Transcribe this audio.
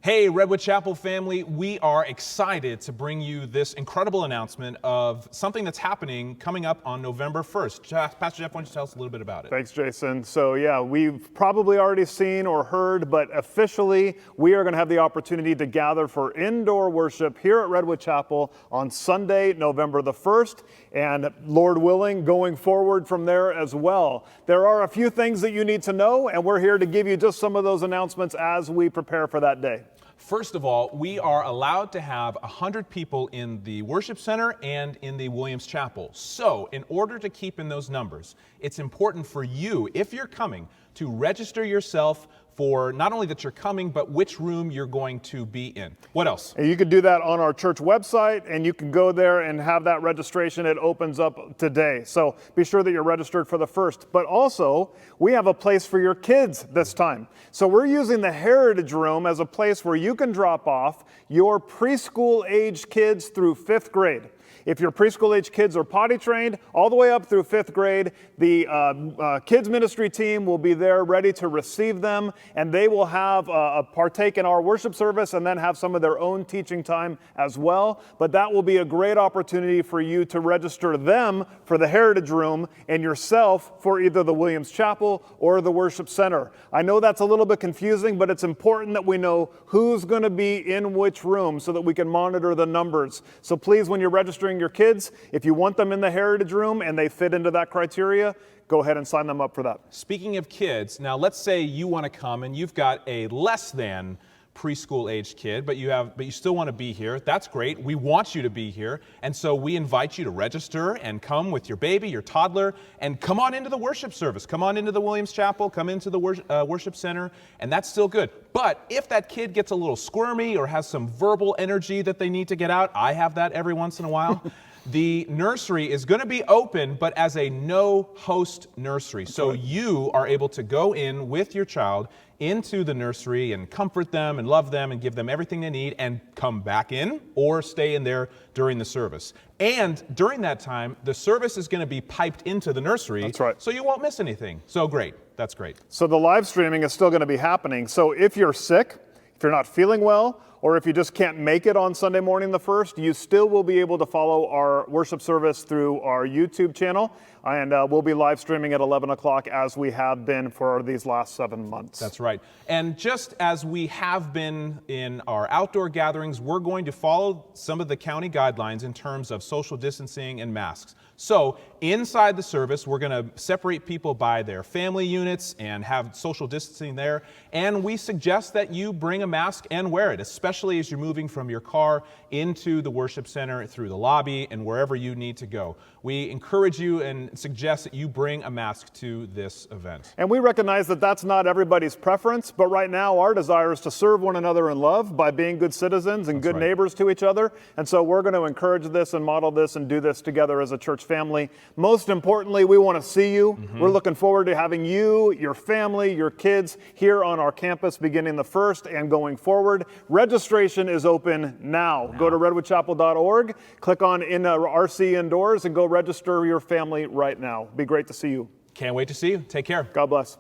Hey, Redwood Chapel family, we are excited to bring you this incredible announcement of something that's happening coming up on November 1st. Pastor Jeff, why don't you tell us a little bit about it? Thanks, Jason. So yeah, we've probably already seen or heard, but officially we are going to have the opportunity to gather for indoor worship here at Redwood Chapel on Sunday, November the 1st, and Lord willing, going forward from there as well. There are a few things that you need to know, and we're here to give you just some of those announcements as we prepare for that day. First of all, we are allowed to have 100 people in the worship center and in the Williams Chapel. So, in order to keep in those numbers, it's important for you, if you're coming, to register yourself for not only that you're coming, but which room you're going to be in. What else? And you can do that on our church website, and you can go there and have that registration. It opens up today. So be sure that you're registered for the 1st. But also, we have a place for your kids this time. So we're using the Heritage Room as a place where you can drop off your preschool-age kids through 5th grade. If your preschool-age kids are potty trained, all the way up through 5th grade, the kids ministry team will be there ready to receive them, and they will have partake in our worship service and then have some of their own teaching time as well. But that will be a great opportunity for you to register them for the Heritage Room and yourself for either the Williams Chapel or the Worship Center. I know that's a little bit confusing, but it's important that we know who's going to be in which room so that we can monitor the numbers. So please, when you're registering your kids, if you want them in the Heritage Room and they fit into that criteria, go ahead and sign them up for that. Speaking of kids, now let's say you want to come and you've got a less than preschool age kid, but you still want to be here. That's great. We want you to be here. And so we invite you to register and come with your baby, your toddler, and come on into the worship service. Come on into the Williams Chapel, come into the worship center, and that's still good. But if that kid gets a little squirmy or has some verbal energy that they need to get out, I have that every once in a while. The nursery is going to be open, but as a no-host nursery. So you are able to go in with your child into the nursery and comfort them and love them and give them everything they need and come back in or stay in there during the service. And during that time, the service is going to be piped into the nursery. That's right. So you won't miss anything. So great. That's great. So the live streaming is still going to be happening. So if you're sick, if you're not feeling well, or if you just can't make it on Sunday morning the 1st, you still will be able to follow our worship service through our YouTube channel. And we'll be live streaming at 11 o'clock as we have been for these last 7 months. That's right. And just as we have been in our outdoor gatherings, we're going to follow some of the county guidelines in terms of social distancing and masks. So inside the service, we're going to separate people by their family units and have social distancing there. And we suggest that you bring a mask and wear it, especially as you're moving from your car into the worship center, through the lobby, and wherever you need to go. We encourage you and suggest that you bring a mask to this event. And we recognize that that's not everybody's preference, but right now our desire is to serve one another in love by being good citizens and good neighbors to each other. And so we're going to encourage this and model this and do this together as a church family. Most importantly, we want to see you. We're looking forward to having you, your family, your kids here on our campus beginning the 1st and going forward. Registration is open now. Go to redwoodchapel.org, click on RC Indoors, and go register your family right now. Be great to see you. Can't wait to see you. Take care. God bless.